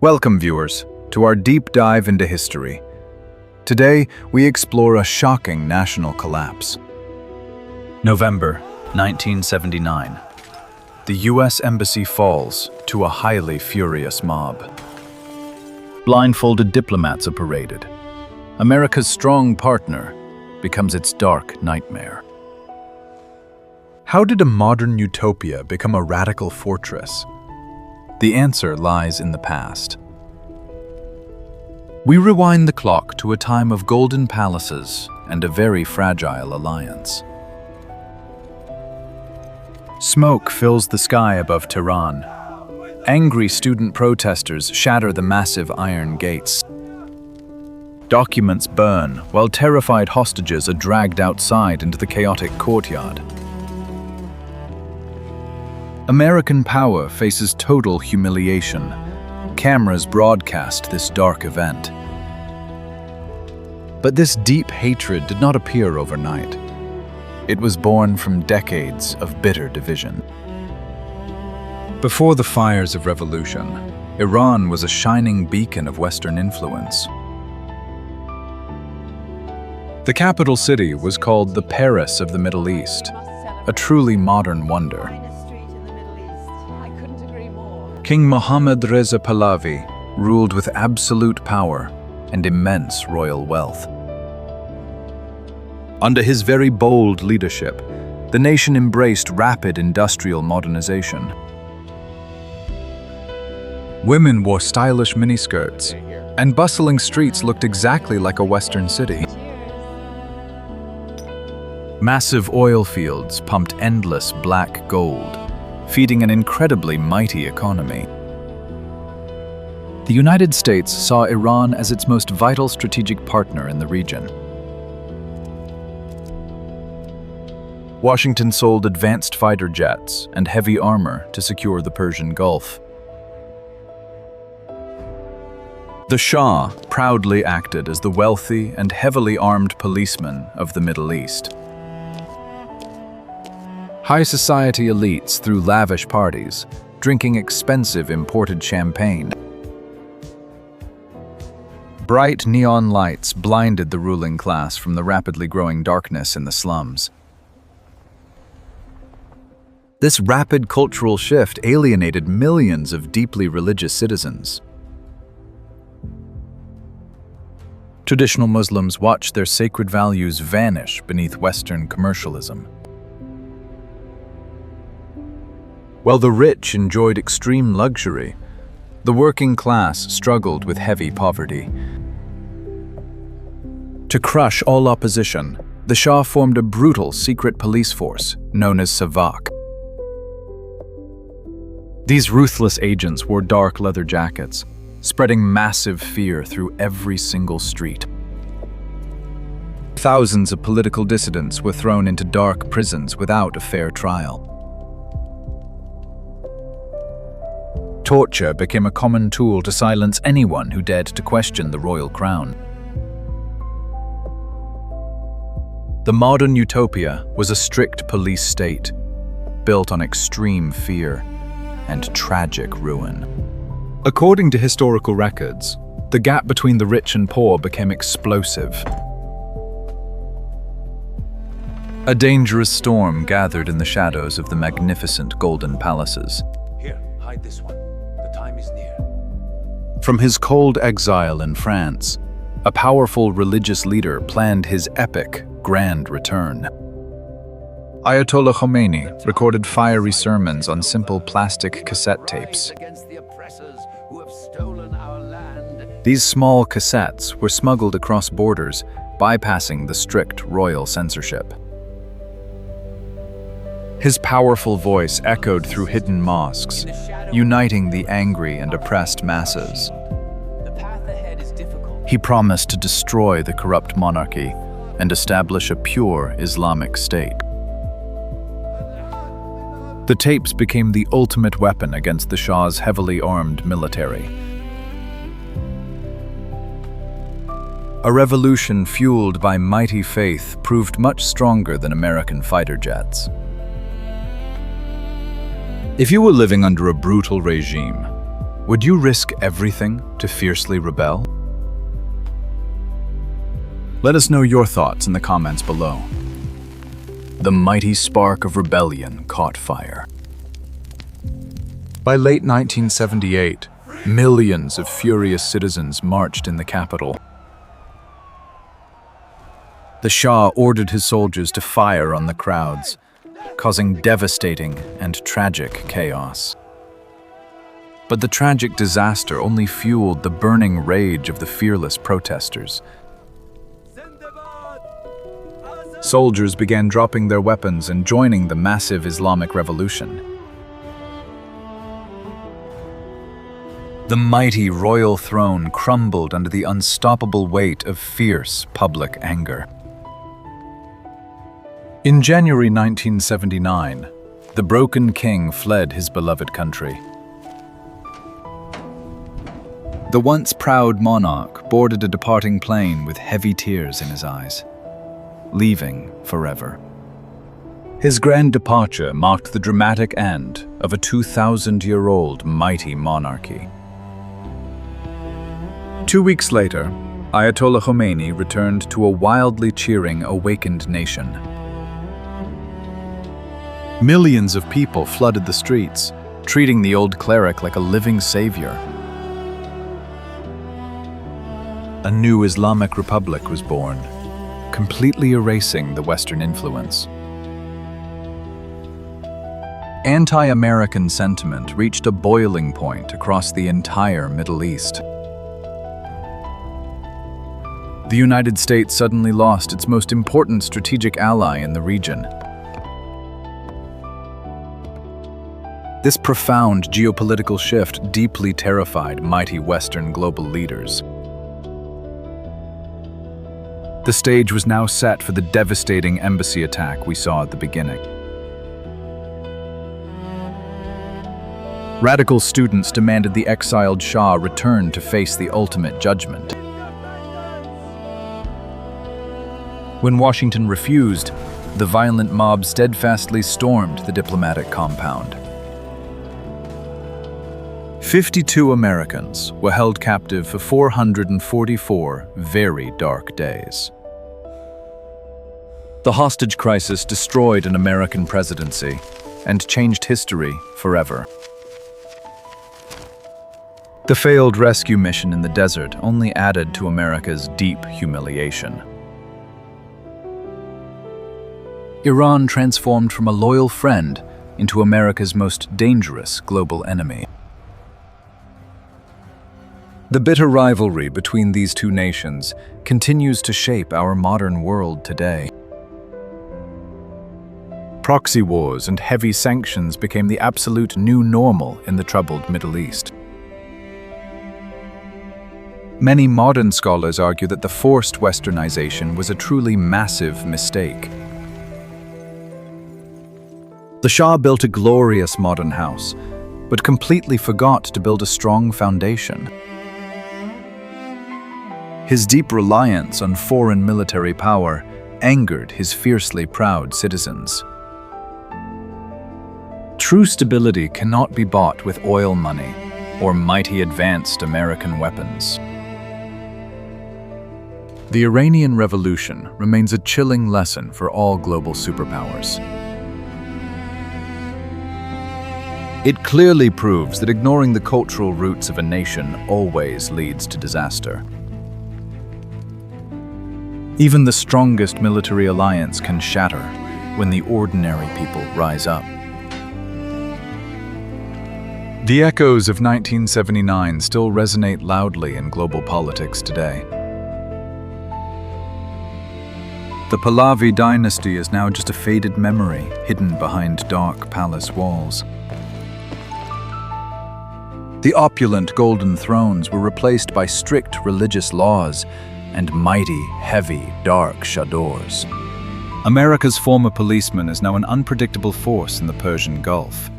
Welcome, viewers, to our deep dive into history. Today, we explore a shocking national collapse. November 1979. The U.S. Embassy falls to a highly furious mob. Blindfolded diplomats are paraded. America's strong partner becomes its dark nightmare. How did a modern utopia become a radical fortress? The answer lies in the past. We rewind the clock to a time of golden palaces and a very fragile alliance. Smoke fills the sky above Tehran. Angry student protesters shatter the massive iron gates. Documents burn while terrified hostages are dragged outside into the chaotic courtyard. American power faces total humiliation. Cameras broadcast this dark event. But this deep hatred did not appear overnight. It was born from decades of bitter division. Before the fires of revolution, Iran was a shining beacon of Western influence. The capital city was called the Paris of the Middle East, a truly modern wonder. King Mohammad Reza Pahlavi ruled with absolute power and immense royal wealth. Under his very bold leadership, the nation embraced rapid industrial modernization. Women wore stylish miniskirts, and bustling streets looked exactly like a Western city. Massive oil fields pumped endless black gold, feeding an incredibly mighty economy. The United States saw Iran as its most vital strategic partner in the region. Washington sold advanced fighter jets and heavy armor to secure the Persian Gulf. The Shah proudly acted as the wealthy and heavily armed policeman of the Middle East. High society elites threw lavish parties, drinking expensive imported champagne. Bright neon lights blinded the ruling class from the rapidly growing darkness in the slums. This rapid cultural shift alienated millions of deeply religious citizens. Traditional Muslims watched their sacred values vanish beneath Western commercialism. While the rich enjoyed extreme luxury, the working class struggled with heavy poverty. To crush all opposition, the Shah formed a brutal secret police force known as SAVAK. These ruthless agents wore dark leather jackets, spreading massive fear through every single street. Thousands of political dissidents were thrown into dark prisons without a fair trial. Torture became a common tool to silence anyone who dared to question the royal crown. The modern utopia was a strict police state, built on extreme fear and tragic ruin. According to historical records, the gap between the rich and poor became explosive. A dangerous storm gathered in the shadows of the magnificent golden palaces. Here, hide this one. The time is near. From his cold exile in France, a powerful religious leader planned his epic, grand return. Ayatollah Khomeini recorded fiery sermons on simple plastic cassette tapes. These small cassettes were smuggled across borders, bypassing the strict royal censorship. His powerful voice echoed through hidden mosques, uniting the angry and oppressed masses. He promised to destroy the corrupt monarchy and establish a pure Islamic state. The tapes became the ultimate weapon against the Shah's heavily armed military. A revolution fueled by mighty faith proved much stronger than American fighter jets. If you were living under a brutal regime, would you risk everything to fiercely rebel? Let us know your thoughts in the comments below. The mighty spark of rebellion caught fire. By late 1978, millions of furious citizens marched in the capital. The Shah ordered his soldiers to fire on the crowds, causing devastating and tragic chaos. But the tragic disaster only fueled the burning rage of the fearless protesters. Soldiers began dropping their weapons and joining the massive Islamic revolution. The mighty royal throne crumbled under the unstoppable weight of fierce public anger. In January 1979, the broken king fled his beloved country. The once proud monarch boarded a departing plane with heavy tears in his eyes, leaving forever. His grand departure marked the dramatic end of a 2,000-year-old mighty monarchy. 2 weeks later, Ayatollah Khomeini returned to a wildly cheering, awakened nation. Millions of people flooded the streets, treating the old cleric like a living savior. A new Islamic republic was born, completely erasing the Western influence. Anti-American sentiment reached a boiling point across the entire Middle East. The United States suddenly lost its most important strategic ally in the region. This profound geopolitical shift deeply terrified mighty Western global leaders. The stage was now set for the devastating embassy attack we saw at the beginning. Radical students demanded the exiled Shah return to face the ultimate judgment. When Washington refused, the violent mob steadfastly stormed the diplomatic compound. 52 Americans were held captive for 444 very dark days. The hostage crisis destroyed an American presidency and changed history forever. The failed rescue mission in the desert only added to America's deep humiliation. Iran transformed from a loyal friend into America's most dangerous global enemy. The bitter rivalry between these two nations continues to shape our modern world today. Proxy wars and heavy sanctions became the absolute new normal in the troubled Middle East. Many modern scholars argue that the forced westernization was a truly massive mistake. The Shah built a glorious modern house, but completely forgot to build a strong foundation. His deep reliance on foreign military power angered his fiercely proud citizens. True stability cannot be bought with oil money or mighty advanced American weapons. The Iranian Revolution remains a chilling lesson for all global superpowers. It clearly proves that ignoring the cultural roots of a nation always leads to disaster. Even the strongest military alliance can shatter when the ordinary people rise up. The echoes of 1979 still resonate loudly in global politics today. The Pahlavi dynasty is now just a faded memory hidden behind dark palace walls. The opulent golden thrones were replaced by strict religious laws and mighty, heavy, dark chadors. America's former policeman is now an unpredictable force in the Persian Gulf.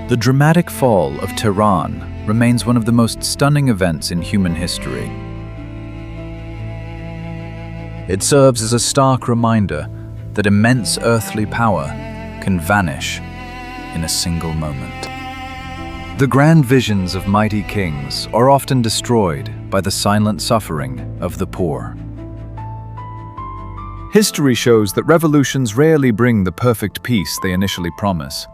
The dramatic fall of Tehran remains one of the most stunning events in human history. It serves as a stark reminder that immense earthly power can vanish in a single moment. The grand visions of mighty kings are often destroyed by the silent suffering of the poor. History shows that revolutions rarely bring the perfect peace they initially promise.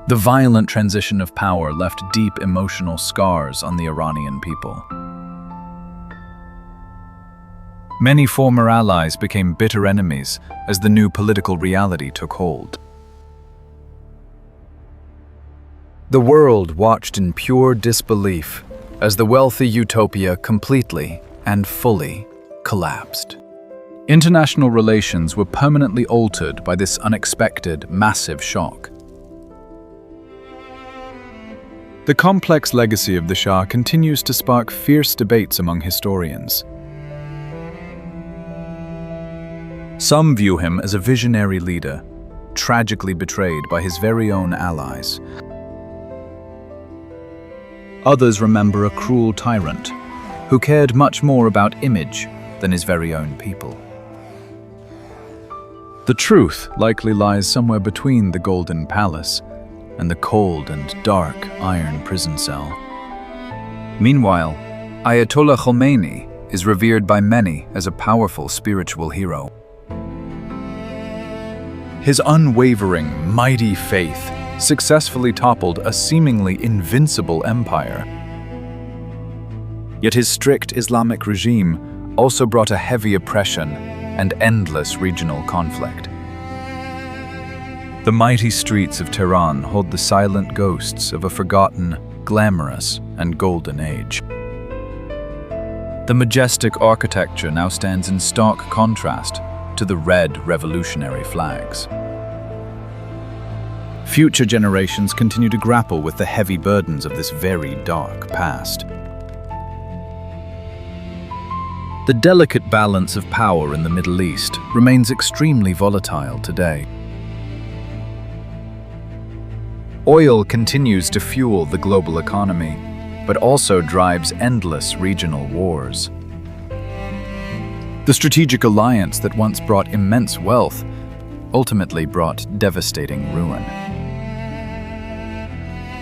The violent transition of power left deep emotional scars on the Iranian people. Many former allies became bitter enemies as the new political reality took hold. The world watched in pure disbelief as the wealthy utopia completely and fully collapsed. International relations were permanently altered by this unexpected, massive shock. The complex legacy of the Shah continues to spark fierce debates among historians. Some view him as a visionary leader, tragically betrayed by his very own allies. Others remember a cruel tyrant who cared much more about image than his very own people. The truth likely lies somewhere between the Golden Palace and the cold and dark iron prison cell. Meanwhile, Ayatollah Khomeini is revered by many as a powerful spiritual hero. His unwavering, mighty faith successfully toppled a seemingly invincible empire. Yet his strict Islamic regime also brought a heavy oppression and endless regional conflict. The mighty streets of Tehran hold the silent ghosts of a forgotten, glamorous, and golden age. The majestic architecture now stands in stark contrast to the red revolutionary flags. Future generations continue to grapple with the heavy burdens of this very dark past. The delicate balance of power in the Middle East remains extremely volatile today. Oil continues to fuel the global economy, but also drives endless regional wars. The strategic alliance that once brought immense wealth ultimately brought devastating ruin.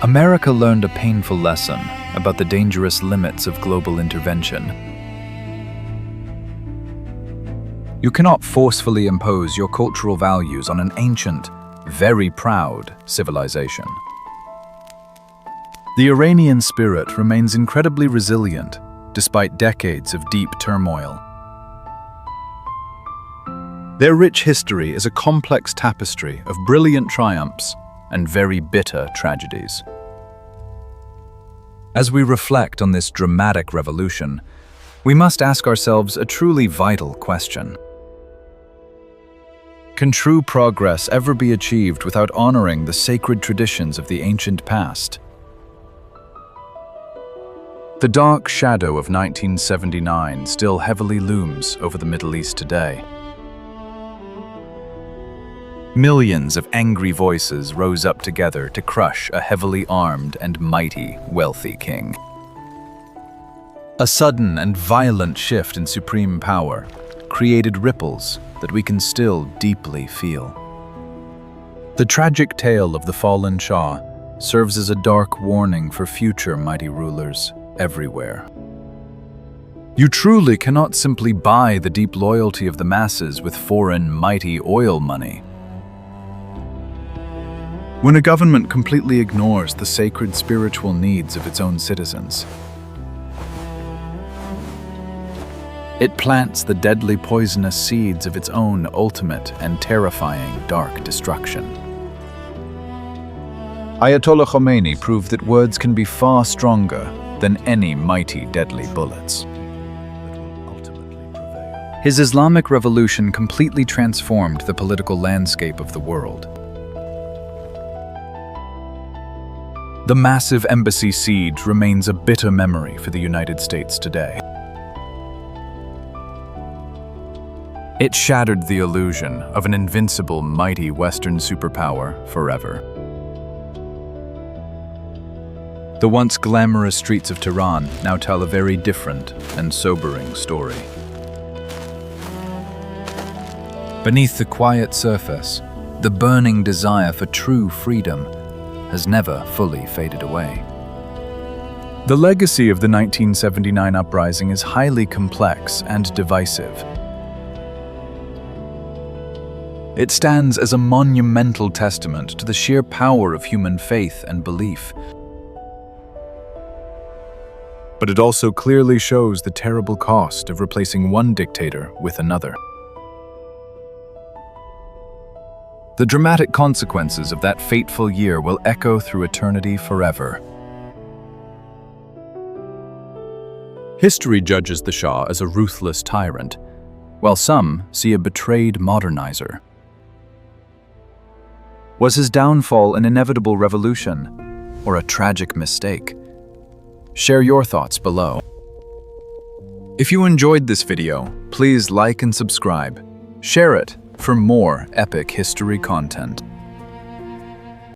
America learned a painful lesson about the dangerous limits of global intervention. You cannot forcefully impose your cultural values on an ancient, very proud civilization. The Iranian spirit remains incredibly resilient despite decades of deep turmoil. Their rich history is a complex tapestry of brilliant triumphs and very bitter tragedies. As we reflect on this dramatic revolution, we must ask ourselves a truly vital question. Can true progress ever be achieved without honoring the sacred traditions of the ancient past? The dark shadow of 1979 still heavily looms over the Middle East today. Millions of angry voices rose up together to crush a heavily armed and mighty, wealthy king. A sudden and violent shift in supreme power created ripples that we can still deeply feel. The tragic tale of the fallen Shah serves as a dark warning for future mighty rulers everywhere. You truly cannot simply buy the deep loyalty of the masses with foreign mighty oil money. When a government completely ignores the sacred spiritual needs of its own citizens, it plants the deadly poisonous seeds of its own ultimate and terrifying dark destruction. Ayatollah Khomeini proved that words can be far stronger than any mighty deadly bullets. His Islamic revolution completely transformed the political landscape of the world. The massive embassy siege remains a bitter memory for the United States today. It shattered the illusion of an invincible, mighty Western superpower forever. The once glamorous streets of Tehran now tell a very different and sobering story. Beneath the quiet surface, the burning desire for true freedom has never fully faded away. The legacy of the 1979 uprising is highly complex and divisive. It stands as a monumental testament to the sheer power of human faith and belief. But it also clearly shows the terrible cost of replacing one dictator with another. The dramatic consequences of that fateful year will echo through eternity forever. History judges the Shah as a ruthless tyrant, while some see a betrayed modernizer. Was his downfall an inevitable revolution, or a tragic mistake? Share your thoughts below. If you enjoyed this video, please like and subscribe. Share it for more epic history content.